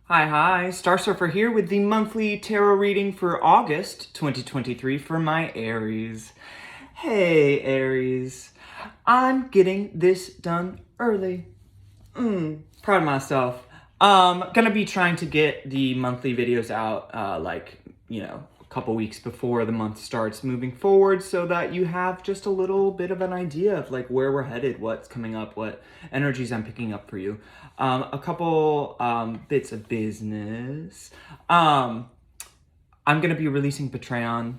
Hi, StarSurfer here with the monthly tarot reading for August 2023 for my Aries. Hey Aries, I'm getting this done early. Proud of myself. Gonna be trying to get the monthly videos out, a couple weeks before the month starts moving forward so that you have just a little bit of an idea of like where we're headed, what's coming up, what energies I'm picking up for you. A couple bits of business. I'm gonna be releasing Patreon.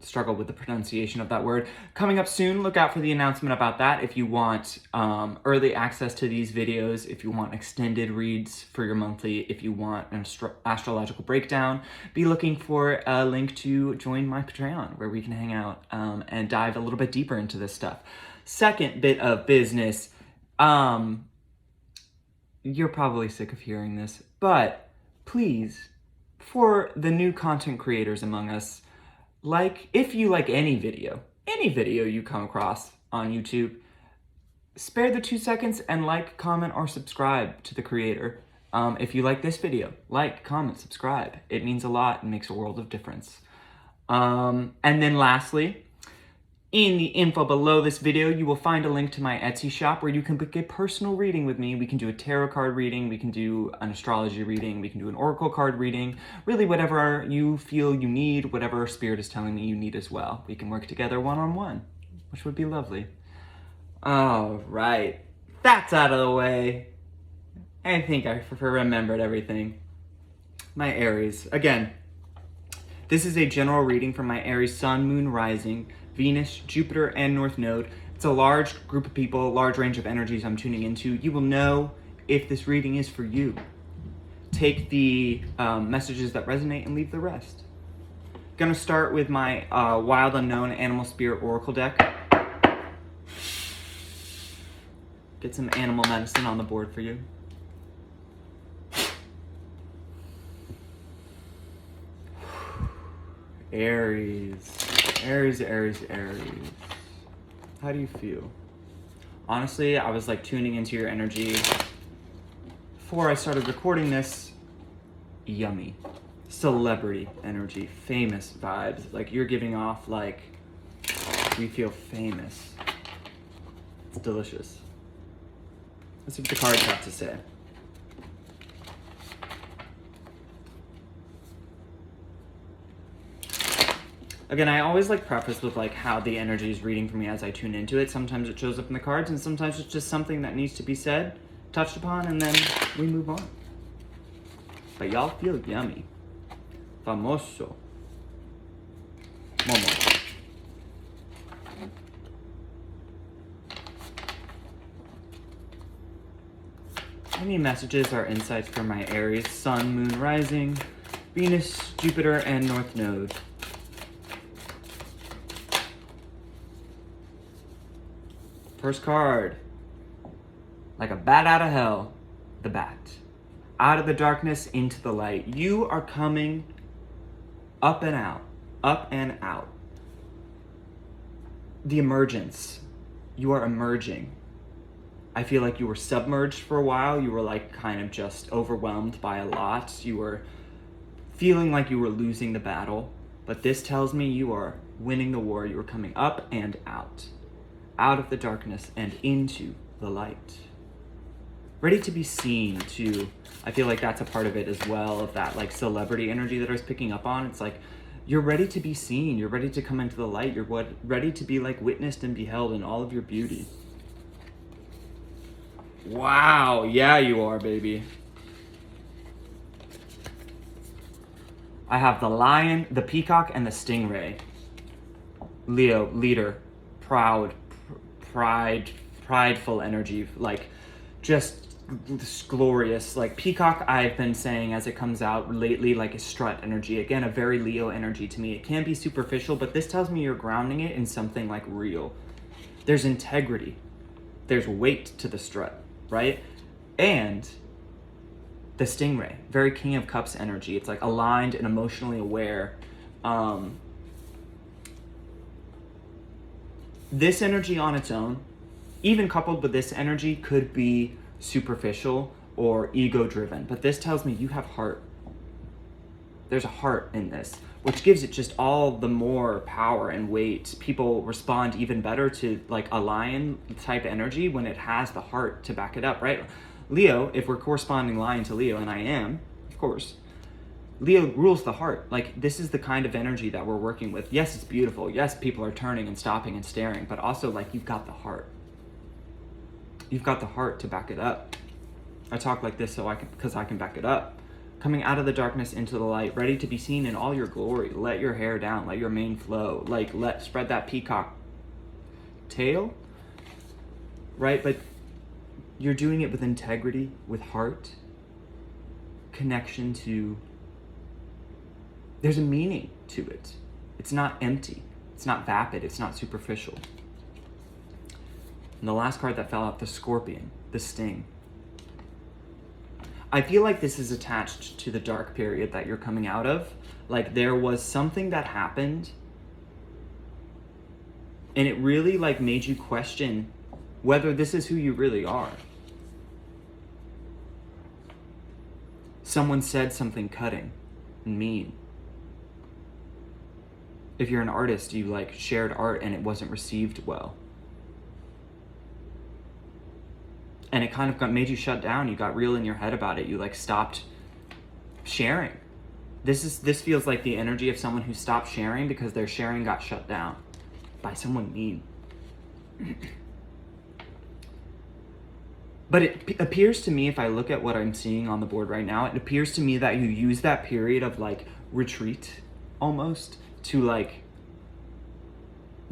Struggle with the pronunciation of that word. Coming up soon, look out for the announcement about that. If you want early access to these videos, if you want extended reads for your monthly, if you want an astrological breakdown, be looking for a link to join my Patreon where we can hang out and dive a little bit deeper into this stuff. Second bit of business, you're probably sick of hearing this, but please, for the new content creators among us, if you like any video you come across on YouTube, spare the 2 seconds and like, comment, or subscribe to the creator. If you like this video, like, comment, subscribe. It means a lot and makes a world of difference. And then lastly, in the info below this video, you will find a link to my Etsy shop where you can book a personal reading with me. We can do a tarot card reading, we can do an astrology reading, we can do an oracle card reading, really whatever you feel you need, whatever spirit is telling me you need as well. We can work together one-on-one, which would be lovely. All right, that's out of the way. I think I remembered everything. My Aries, again, this is a general reading from my Aries Sun, Moon, Rising, Venus, Jupiter, and North Node. It's a large group of people, large range of energies I'm tuning into. You will know if this reading is for you. Take the messages that resonate and leave the rest. Gonna start with my Wild Unknown Animal Spirit Oracle deck. Get some animal medicine on the board for you. Aries. Aries. How do you feel? Honestly, I was like tuning into your energy before I started recording this. Yummy. Celebrity energy. Famous vibes. Like you're giving off like we feel famous. It's delicious. Let's see what the cards have to say. Again, I always like preface with like how the energy is reading for me as I tune into it. Sometimes it shows up in the cards and sometimes it's just something that needs to be said, touched upon, and then we move on. But y'all feel yummy. Famoso. Momo. Any messages or insights for my Aries, Sun, Moon, Rising, Venus, Jupiter, and North Node? First card, like a bat out of hell, the bat. Out of the darkness into the light. You are coming up and out. The emergence. You are emerging. I feel like you were submerged for a while. You were like kind of just overwhelmed by a lot. You were feeling like you were losing the battle. But this tells me you are winning the war. You are coming up and out. Out of the darkness and into the light. Ready to be seen too. I feel like that's a part of it as well, of that like celebrity energy that I was picking up on. It's like, you're ready to be seen. You're ready to come into the light. You're ready to be like witnessed and beheld in all of your beauty. Wow, yeah you are, baby. I have the lion, the peacock, and the stingray. Leo, leader, prideful energy, like just glorious. Like peacock, I've been saying as it comes out lately, like a strut energy. Again, a very Leo energy to me. It can be superficial, but this tells me you're grounding it in something like real. There's integrity. There's weight to the strut, right? And the stingray, very King of Cups energy. It's like aligned and emotionally aware. This energy on its own, even coupled with this energy, could be superficial, or ego driven, but this tells me you have heart. There's a heart in this, which gives it just all the more power and weight. People respond even better to like a lion type energy when it has the heart to back it up, right? Leo, if we're corresponding lion to Leo, and I am, of course, Leo rules the heart. Like, this is the kind of energy that we're working with. Yes, it's beautiful. Yes, people are turning and stopping and staring, but also like you've got the heart. You've got the heart to back it up. I talk like this because I can back it up. Coming out of the darkness into the light, ready to be seen in all your glory. Let your hair down, let your mane flow. Like, spread that peacock tail, right? But you're doing it with integrity, with heart, connection to, there's a meaning to it. It's not empty. It's not vapid. It's not superficial. And the last card that fell out, the Scorpion, the Sting. I feel like this is attached to the dark period that you're coming out of. Like, there was something that happened and it really like made you question whether this is who you really are. Someone said something cutting and mean. If you're an artist, you like shared art and it wasn't received well. And it kind of made you shut down. You got real in your head about it. You like stopped sharing. This feels like the energy of someone who stopped sharing because their sharing got shut down by someone mean. But it appears to me, if I look at what I'm seeing on the board right now, it appears to me that you use that period of like retreat almost to like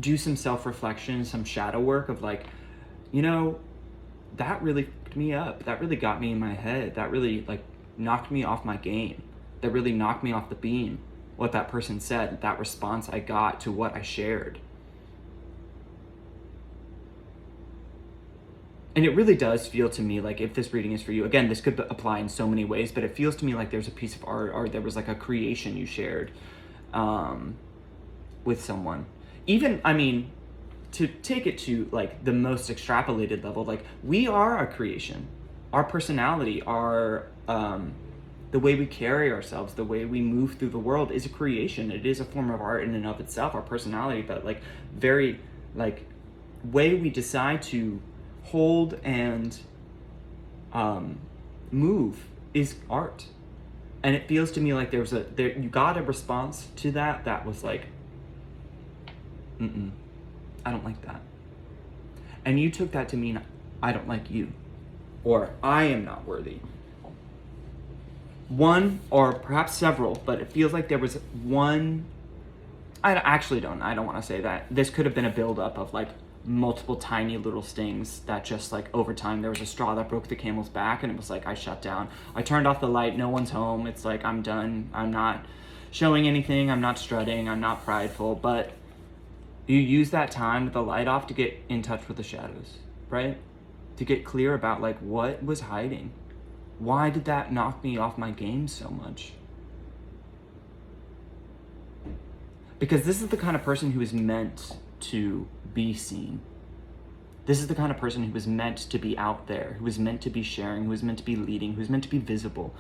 do some self-reflection, some shadow work of like, you know, that really fucked me up. That really got me in my head. That really like knocked me off my game. That really knocked me off the beam. What that person said, that response I got to what I shared. And it really does feel to me like, if this reading is for you, again, this could apply in so many ways, but it feels to me like there's a piece of art or there was like a creation you shared with someone. Even, I mean, to take it to like the most extrapolated level, like we are a creation. Our personality, our the way we carry ourselves, the way we move through the world is a creation. It is a form of art in and of itself, our personality, but like very like way we decide to hold and move is art. And it feels to me like you got a response to that was like, I don't like that. And you took that to mean I don't like you, or I am not worthy. One, or perhaps several, but it feels like there was one. I don't want to say that. This could have been a buildup of like multiple tiny little stings that just like over time there was a straw that broke the camel's back, and it was like I shut down. I turned off the light, no one's home. It's like I'm done. I'm not showing anything. I'm not strutting. I'm not prideful. But you use that time with the light off to get in touch with the shadows, right? To get clear about like what was hiding. Why did that knock me off my game so much? Because this is the kind of person who is meant to be seen. This is the kind of person who is meant to be out there, who is meant to be sharing, who is meant to be leading, who is meant to be visible.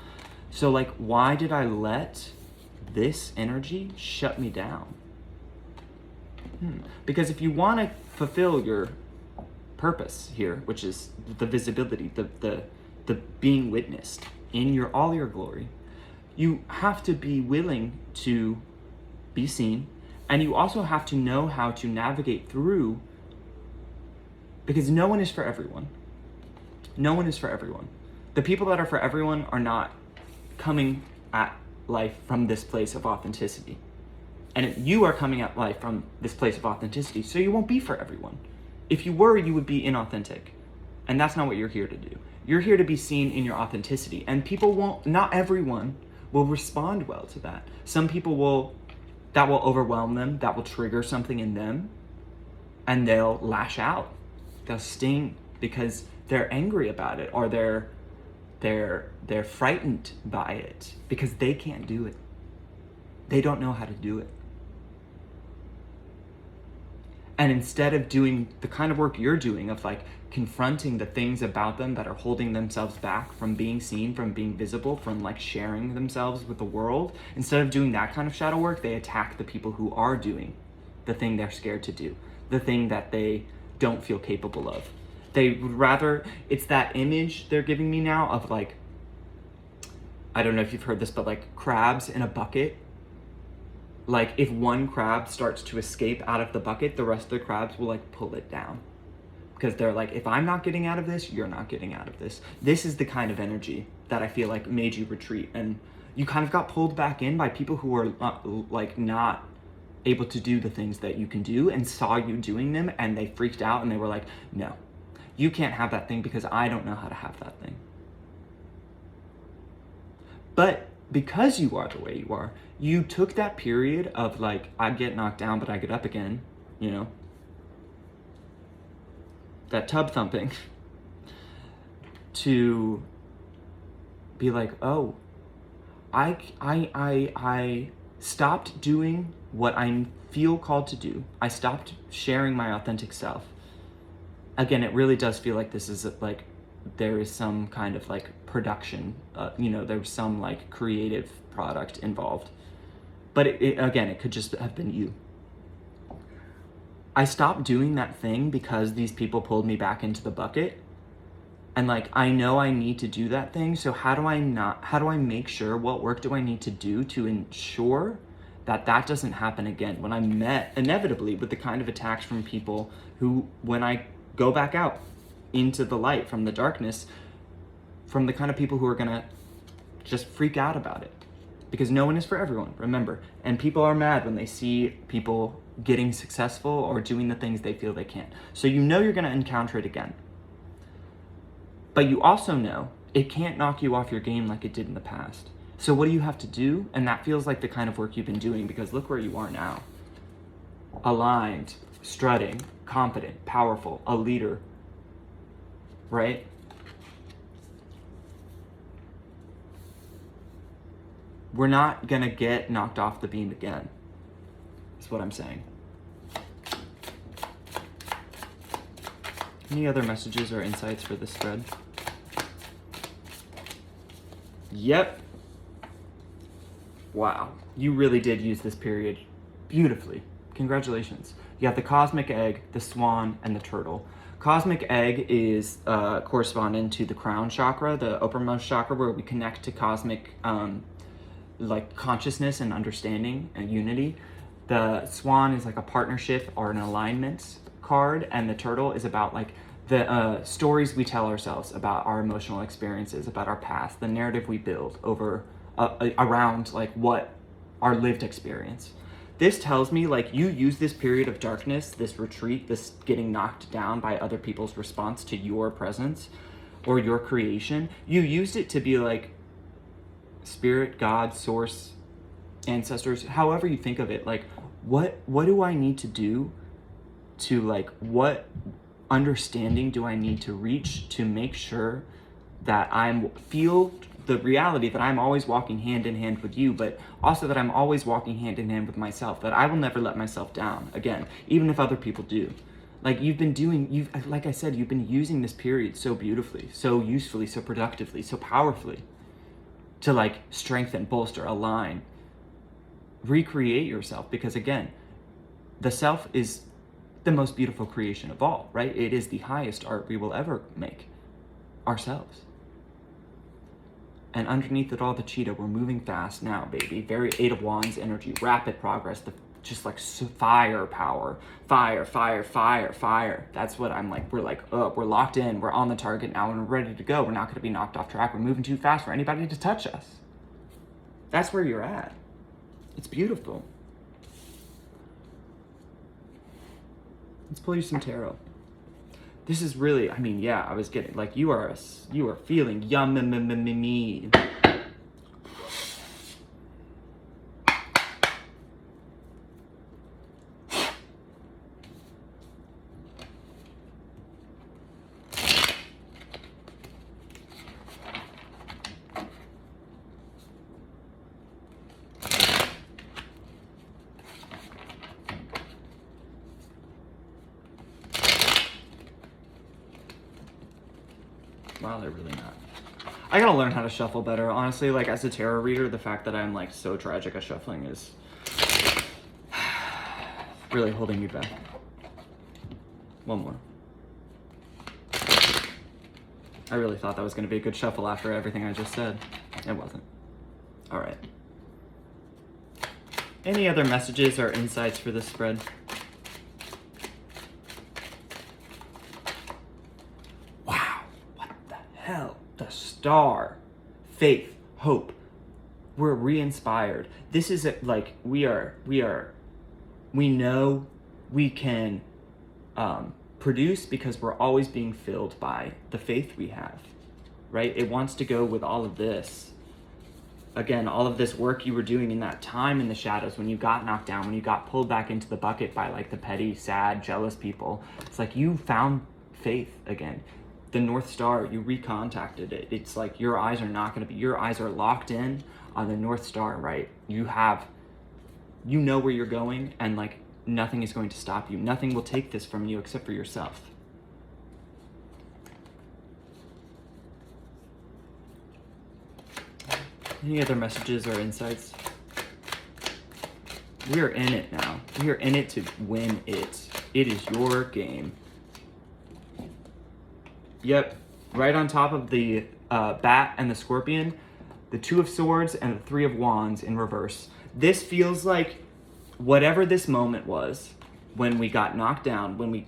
So like, why did I let this energy shut me down? Because if you want to fulfill your purpose here, which is the visibility, the being witnessed in all your glory, you have to be willing to be seen, and you also have to know how to navigate through, because no one is for everyone. No one is for everyone. The people that are for everyone are not coming at life from this place of authenticity. And you are coming at life from this place of authenticity, so you won't be for everyone. If you were, you would be inauthentic. And that's not what you're here to do. You're here to be seen in your authenticity. And not everyone will respond well to that. Some people that will overwhelm them, that will trigger something in them, and they'll lash out. They'll sting because they're angry about it, or they're frightened by it because they can't do it. They don't know how to do it. And instead of doing the kind of work you're doing of like confronting the things about them that are holding themselves back from being seen, from being visible, from like sharing themselves with the world, instead of doing that kind of shadow work, they attack the people who are doing the thing they're scared to do, the thing that they don't feel capable of. They would rather, it's that image they're giving me now of like, I don't know if you've heard this, but like crabs in a bucket. Like if one crab starts to escape out of the bucket, the rest of the crabs will like pull it down. Because they're like, if I'm not getting out of this, you're not getting out of this. This is the kind of energy that I feel like made you retreat. And you kind of got pulled back in by people who are like not able to do the things that you can do and saw you doing them, and they freaked out and they were like, no, you can't have that thing because I don't know how to have that thing. But because you are the way you are, you took that period of like, I get knocked down, but I get up again, you know, that tub thumping, to be like, oh, I stopped doing what I feel called to do. I stopped sharing my authentic self. Again, it really does feel like this is like, there is some kind of like production, you know, there's some like creative product involved. But again, it could just have been you. I stopped doing that thing because these people pulled me back into the bucket. And like, I know I need to do that thing. So how do I make sure, what work do I need to do to ensure that that doesn't happen again? When I'm met inevitably with the kind of attacks from people who, when I go back out into the light from the darkness, from the kind of people who are gonna just freak out about it. Because no one is for everyone, remember. And people are mad when they see people getting successful or doing the things they feel they can't. So you know you're gonna encounter it again. But you also know it can't knock you off your game like it did in the past. So what do you have to do? And that feels like the kind of work you've been doing, because look where you are now. Aligned, strutting, confident, powerful, a leader, right? We're not gonna get knocked off the beam again, is what I'm saying. Any other messages or insights for this spread? Yep. Wow, you really did use this period beautifully. Congratulations. You got the cosmic egg, the swan, and the turtle. Cosmic egg is corresponding to the crown chakra, the uppermost chakra, where we connect to cosmic like consciousness and understanding and unity. The swan is like a partnership or an alignment card, and the turtle is about like the stories we tell ourselves about our emotional experiences, about our past, the narrative we build over around like what our lived experience. This tells me like you use this period of darkness, this retreat, this getting knocked down by other people's response to your presence or your creation. You used it to be like spirit, God, source, ancestors, however you think of it. Like, what do I need to do to like, what understanding do I need to reach to make sure that feel the reality that I'm always walking hand in hand with you, but also that I'm always walking hand in hand with myself, that I will never let myself down again, even if other people do. Like like I said, you've been using this period so beautifully, so usefully, so productively, so powerfully to like strengthen, bolster, align, recreate yourself. Because again, the self is the most beautiful creation of all, right? It is the highest art we will ever make, ourselves. And underneath it all, the cheetah, we're moving fast now, baby. Very 8 of Wands energy, rapid progress, just like fire power, fire, fire, fire, fire. That's what I'm like, we're like, oh, we're locked in, we're on the target now, and we're ready to go. We're not gonna be knocked off track. We're moving too fast for anybody to touch us. That's where you're at. It's beautiful. Let's pull you some tarot. This is really, I mean, yeah, I was getting, like, you are feeling yummy. Well, they're really not. I gotta learn how to shuffle better. Honestly, like as a tarot reader, the fact that I'm like so tragic at shuffling is really holding me back. One more. I really thought that was gonna be a good shuffle after everything I just said. It wasn't. All right. Any other messages or insights for this spread? Wow, what the hell? The Star. Faith, hope. We're re-inspired. This is like, we know we can produce because we're always being filled by the faith we have, right? It wants to go with all of this. Again, all of this work you were doing in that time in the shadows when you got knocked down, when you got pulled back into the bucket by like the petty, sad, jealous people. It's like you found faith again. The North Star, you recontacted it. It's like your eyes are locked in on the North Star, right? You know where you're going, and like nothing is going to stop you. Nothing will take this from you except for yourself. Any other messages or insights? We are in it now. We are in it to win it. It is your game. Yep, right on top of the bat and the scorpion, the Two of Swords and the Three of Wands in reverse. This feels like whatever this moment was when we got knocked down, when we,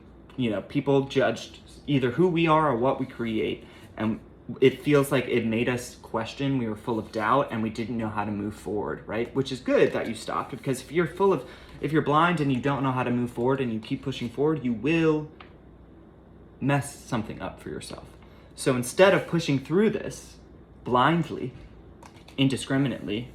people judged either who we are or what we create, and it feels like it made us question. We were full of doubt and we didn't know how to move forward, right? Which is good that you stopped, because if you're blind and you don't know how to move forward and you keep pushing forward, you will mess something up for yourself. So instead of pushing through this blindly, indiscriminately,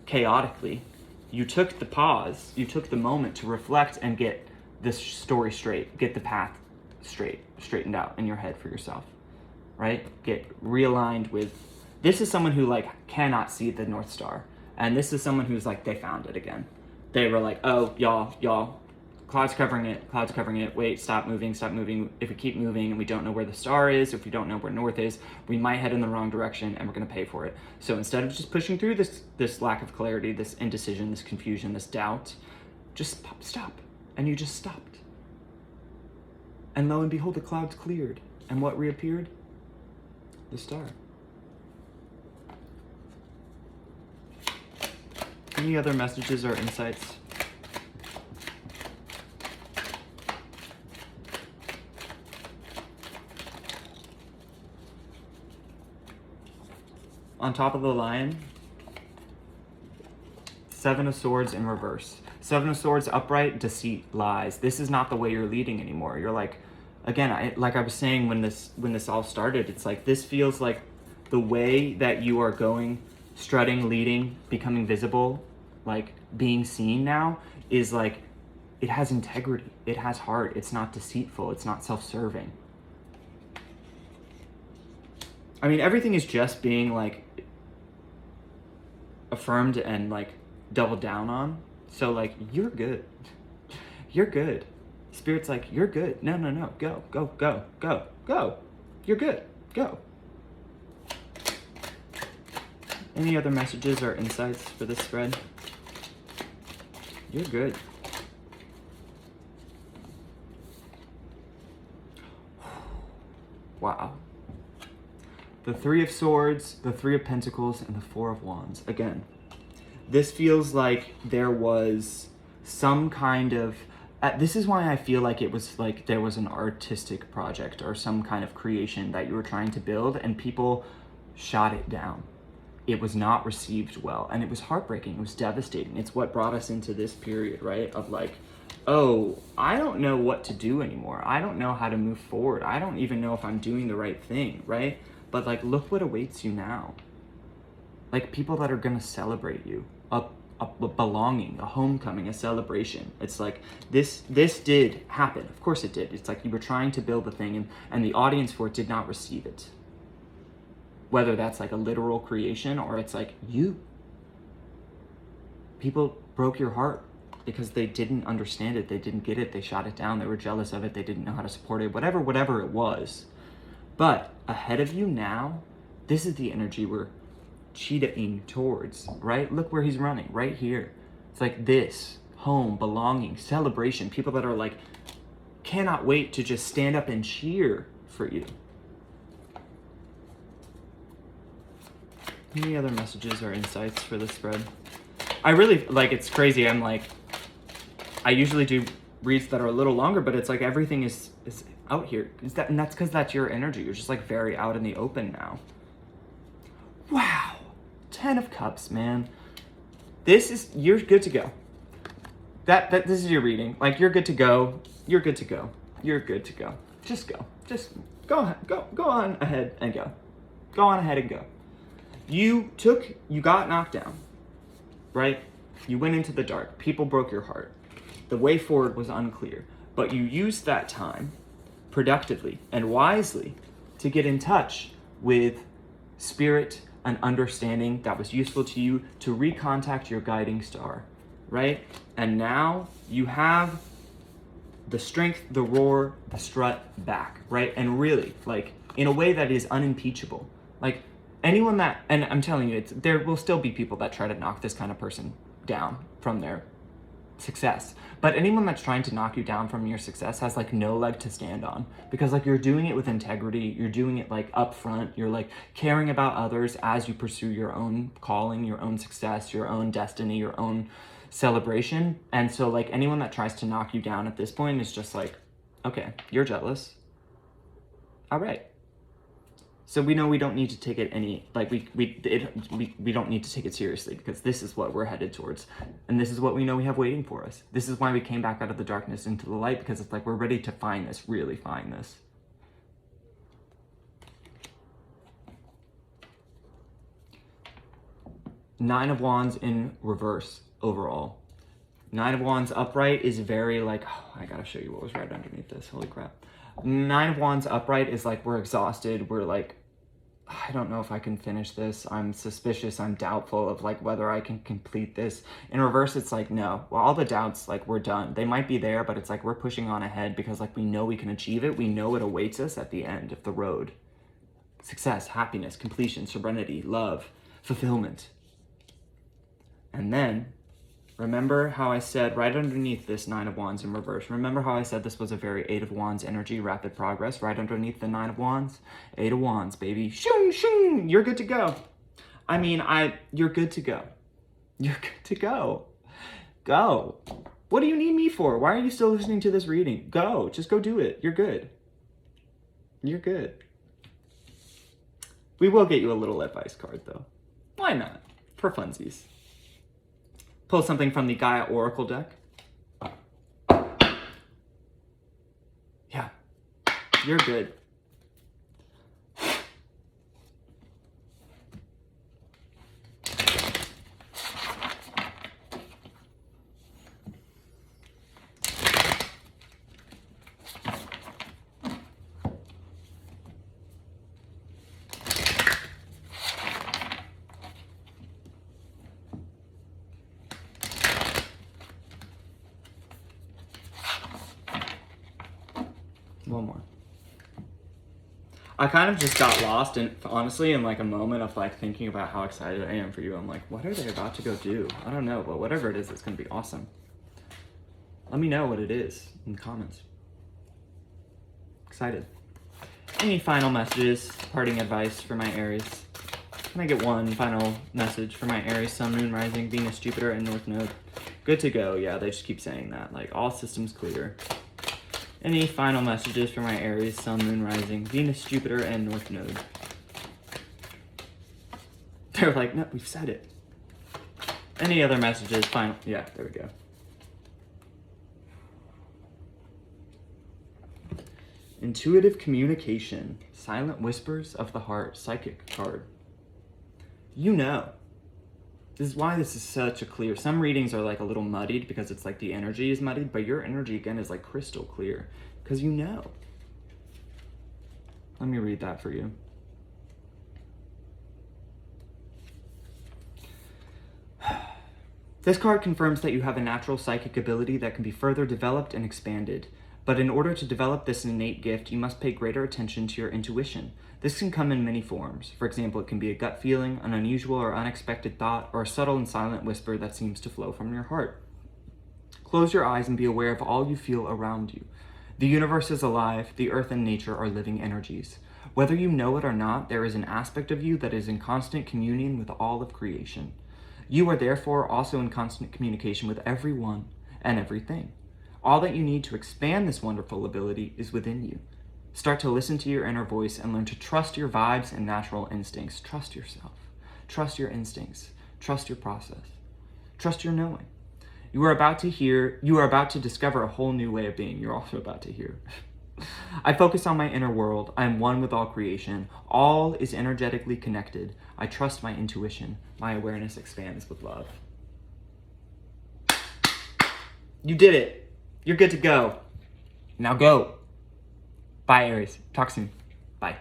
chaotically, you took the pause, you took the moment to reflect and get this story straight, get the path straightened out in your head for yourself. Right? Get realigned with, this is someone who like cannot see the North Star. And this is someone who's like, they found it again. They were like, oh, y'all, cloud's covering it. Wait, stop moving. If we keep moving and we don't know where the star is, if we don't know where north is, we might head in the wrong direction and we're gonna pay for it. So instead of just pushing through this lack of clarity, this indecision, this confusion, this doubt, just stop. And you just stopped. And lo and behold, the clouds cleared. And what reappeared? The star. Any other messages or insights? On top of the Lion, Seven of Swords in reverse. Seven of Swords upright, deceit, lies. This is not the way you're leading anymore. You're like, again, like I was saying when this all started, it's like this feels like the way that you are going, strutting, leading, becoming visible, like being seen now is like, it has integrity, it has heart, it's not deceitful, it's not self-serving. I mean, everything is just being like affirmed and like doubled down on. So like, you're good. You're good. Spirit's like, you're good. No, go. You're good. Go. Any other messages or insights for this spread? You're good. Wow. The Three of Swords, the Three of Pentacles, and the Four of Wands. Again, this feels like there was some kind of... this is why I feel like it was like there was an artistic project or some kind of creation that you were trying to build and people shot it down. It was not received well and it was heartbreaking. It was devastating. It's what brought us into this period, right? Of like, oh, I don't know what to do anymore. I don't know how to move forward. I don't even know if I'm doing the right thing, right? But like, look what awaits you now. Like people that are gonna celebrate you, a belonging, a homecoming, a celebration. It's like, this did happen. Of course it did. It's like you were trying to build the thing and the audience for it did not receive it. Whether that's like a literal creation or it's like you. People broke your heart because they didn't understand it. They didn't get it. They shot it down. They were jealous of it. They didn't know how to support it. Whatever it was. But ahead of you now, this is the energy we're cheetahing towards, right? Look where he's running, right here. It's like this, home, belonging, celebration, people that are like, cannot wait to just stand up and cheer for you. Any other messages or insights for this spread? I really, like, it's crazy. I'm like, I usually do reads that are a little longer, but it's like everything is out here. And that's because that's your energy. You're just like very out in the open now. Wow. 10 of Cups, man. You're good to go. This is your reading. Like, you're good to go. You're good to go. You're good to go. Just go. Just go on ahead and go. Go on ahead and go. You got knocked down, right? You went into the dark. People broke your heart. The way forward was unclear, but you used that time productively and wisely to get in touch with spirit and understanding that was useful to you, to recontact your guiding star, right? And now you have the strength, the roar, the strut back, right? And really, like, in a way that is unimpeachable. Like, anyone that, and I'm telling you, there will still be people that try to knock this kind of person down from their success. But anyone that's trying to knock you down from your success has like no leg to stand on, because like you're doing it with integrity, you're doing it like upfront, you're like caring about others as you pursue your own calling, your own success, your own destiny, your own celebration. And so like anyone that tries to knock you down at this point is just like, okay, you're jealous. All right. So we know we don't need to take it any, like we don't need to take it seriously, because this is what we're headed towards. And this is what we know we have waiting for us. This is why we came back out of the darkness into the light, because it's like we're ready to find this, really find this. Nine of Wands in reverse overall. Nine of Wands upright is very like, oh, I gotta show you what was right underneath this, holy crap. Nine of Wands upright is like, we're exhausted, we're like, I don't know if I can finish this, I'm suspicious, I'm doubtful of like whether I can complete this. In reverse, it's like, no, well, all the doubts, like, we're done. They might be there, but it's like we're pushing on ahead because like we know we can achieve it. We know it awaits us at the end of the road. Success, happiness, completion, serenity, love, fulfillment. And then remember how I said right underneath this Nine of Wands in reverse, remember how I said this was a very Eight of Wands energy, rapid progress, right underneath the Nine of Wands? Eight of Wands, baby. Shung, shung, you're good to go. I mean, you're good to go. You're good to go. Go. What do you need me for? Why are you still listening to this reading? Go. Just go do it. You're good. You're good. We will get you a little advice card, though. Why not? For funsies. Pull something from the Gaia Oracle deck. Yeah, you're good. One more. I kind of just got lost in, honestly, in like a moment of like thinking about how excited I am for you. I'm like, what are they about to go do? I don't know, but whatever it is, it's going to be awesome. Let me know what it is in the comments. Excited. Any final messages, parting advice for my Aries? Can I get one final message for my Aries, Sun, Moon, Rising, Venus, Jupiter, and North Node? Good to go. Yeah, they just keep saying that. Like, all systems clear. Any final messages for my Aries, Sun, Moon, Rising, Venus, Jupiter, and North Node? They're like, no, we've said it. Any other messages? Final. Yeah, there we go. Intuitive communication, silent whispers of the heart, psychic card. You know. This is why this is such a clear. Some readings are like a little muddied because it's like the energy is muddied, but your energy again is like crystal clear because you know. Let me read that for you. This card confirms that you have a natural psychic ability that can be further developed and expanded. But in order to develop this innate gift, you must pay greater attention to your intuition. This can come in many forms. For example, it can be a gut feeling, an unusual or unexpected thought, or a subtle and silent whisper that seems to flow from your heart. Close your eyes and be aware of all you feel around you. The universe is alive. The earth and nature are living energies. Whether you know it or not, there is an aspect of you that is in constant communion with all of creation. You are therefore also in constant communication with everyone and everything. All that you need to expand this wonderful ability is within you. Start to listen to your inner voice and learn to trust your vibes and natural instincts. Trust yourself. Trust your instincts. Trust your process. Trust your knowing. You are about to discover a whole new way of being. You're also about to hear. I focus on my inner world. I am one with all creation. All is energetically connected. I trust my intuition. My awareness expands with love. You did it. You're good to go. Now go. Bye, Aries. Talk soon. Bye.